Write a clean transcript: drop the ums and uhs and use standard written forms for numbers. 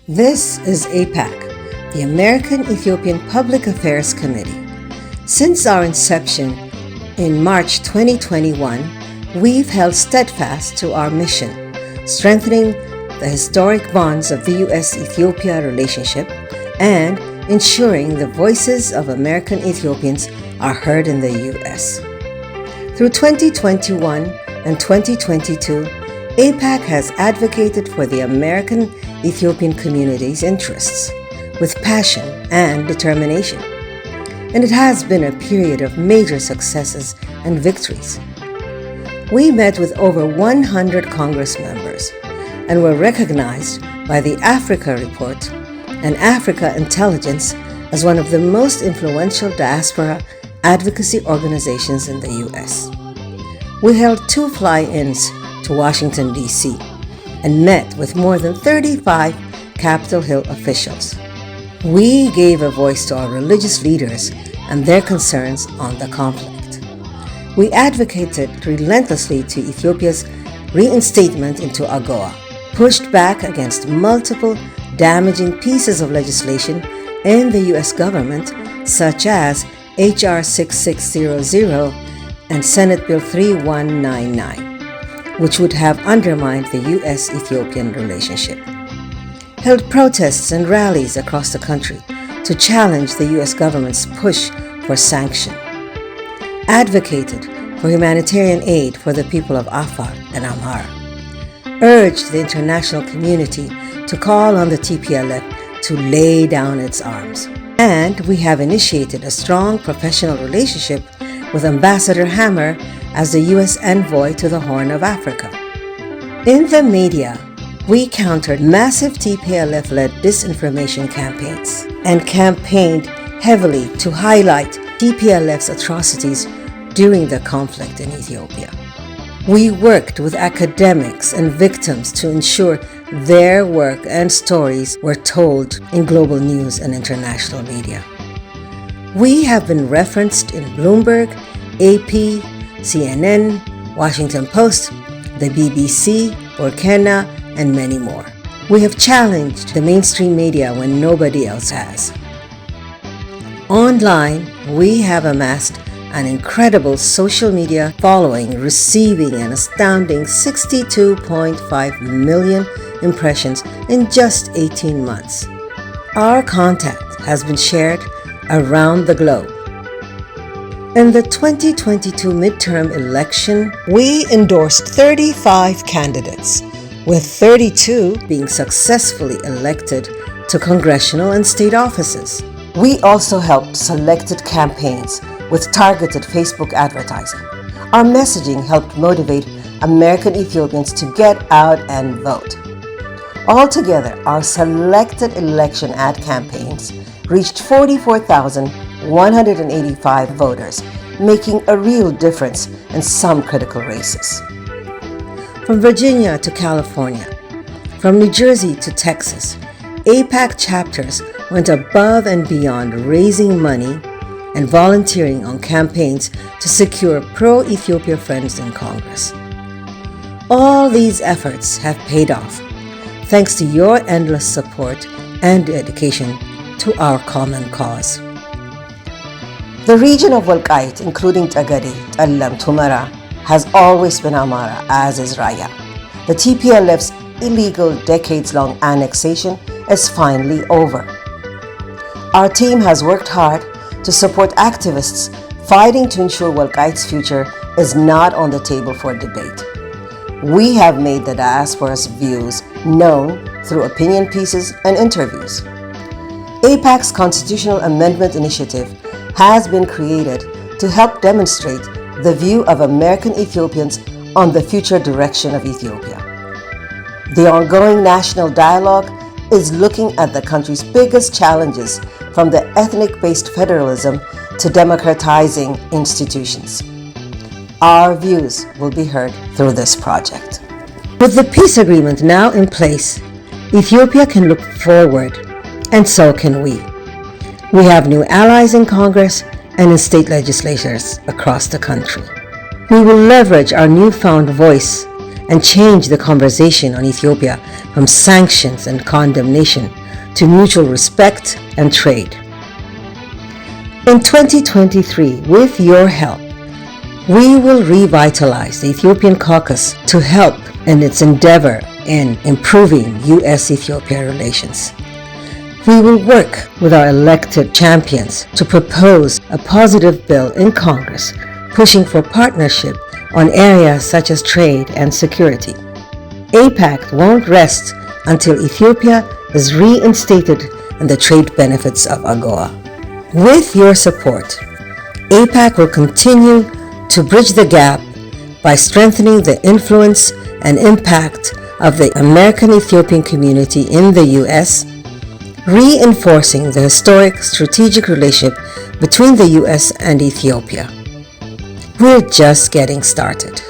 This is AEPAC, the American Ethiopian Public Affairs Committee. Since our inception in March 2021, we've held steadfast to our mission, strengthening the historic bonds of the U.S.-Ethiopia relationship and ensuring the voices of American Ethiopians are heard in the U.S. Through 2021 and 2022, AEPAC has advocated for the American Ethiopian community's interests with passion and determination. And it has been a period of major successes and victories. We met with over 100 Congress members and were recognized by the Africa Report and Africa Intelligence as one of the most influential diaspora advocacy organizations in the U.S. We held 2 fly-ins to Washington, D.C., and met with more than 35 Capitol Hill officials. We gave a voice to our religious leaders and their concerns on the conflict. We advocated relentlessly to Ethiopia's reinstatement into AGOA, pushed back against multiple damaging pieces of legislation in the U.S. government, such as H.R. 6600 and Senate Bill 3199. which would have undermined the U.S.-Ethiopian relationship. Held protests and rallies across the country to challenge the U.S. government's push for sanction. Advocated for humanitarian aid for the people of Afar and Amhara. Urged the international community to call on the TPLF to lay down its arms. And we have initiated a strong professional relationship with Ambassador Hammer as the U.S. envoy to the Horn of Africa. In the media, we countered massive TPLF-led disinformation campaigns and campaigned heavily to highlight TPLF's atrocities during the conflict in Ethiopia. We worked with academics and victims to ensure their work and stories were told in global news and international media. We have been referenced in Bloomberg, AP, CNN, Washington Post, the BBC, Burkina, and many more. We have challenged the mainstream media when nobody else has. Online, we have amassed an incredible social media following, receiving an astounding 62.5 million impressions in just 18 months. Our content has been shared around the globe. In the 2022 midterm election, we endorsed 35 candidates, with 32 being successfully elected to congressional and state offices. We also helped selected campaigns with targeted Facebook advertising. Our messaging helped motivate American Ethiopians to get out and vote. Altogether, our selected election ad campaigns reached 44,185 voters, making a real difference in some critical races. From Virginia to California, from New Jersey to Texas, AEPAC chapters went above and beyond raising money and volunteering on campaigns to secure pro-Ethiopia friends in Congress. All these efforts have paid off, thanks to your endless support and dedication to our common cause. The region of Walqait, including Tagade, Tallam, Tumara, has always been Amhara, as is Raya. The TPLF's illegal decades-long annexation is finally over. Our team has worked hard to support activists fighting to ensure Walqait's future is not on the table for debate. We have made the diaspora's views known through opinion pieces and interviews. AEPAC's Constitutional Amendment Initiative has been created to help demonstrate the view of American Ethiopians on the future direction of Ethiopia. The ongoing national dialogue is looking at the country's biggest challenges, from the ethnic-based federalism to democratizing institutions. Our views will be heard through this project. With the peace agreement now in place, Ethiopia can look forward, and so can we. We have new allies in Congress and in state legislatures across the country. We will leverage our newfound voice and change the conversation on Ethiopia from sanctions and condemnation to mutual respect and trade. In 2023, with your help, we will revitalize the Ethiopian caucus to help in its endeavor in improving U.S.-Ethiopia relations. We will work with our elected champions to propose a positive bill in Congress, pushing for partnership on areas such as trade and security. AEPAC won't rest until Ethiopia is reinstated in the trade benefits of AGOA. With your support, AEPAC will continue to bridge the gap by strengthening the influence and impact of the American Ethiopian community in the U.S., reinforcing the historic strategic relationship between the U.S. and Ethiopia. We're just getting started.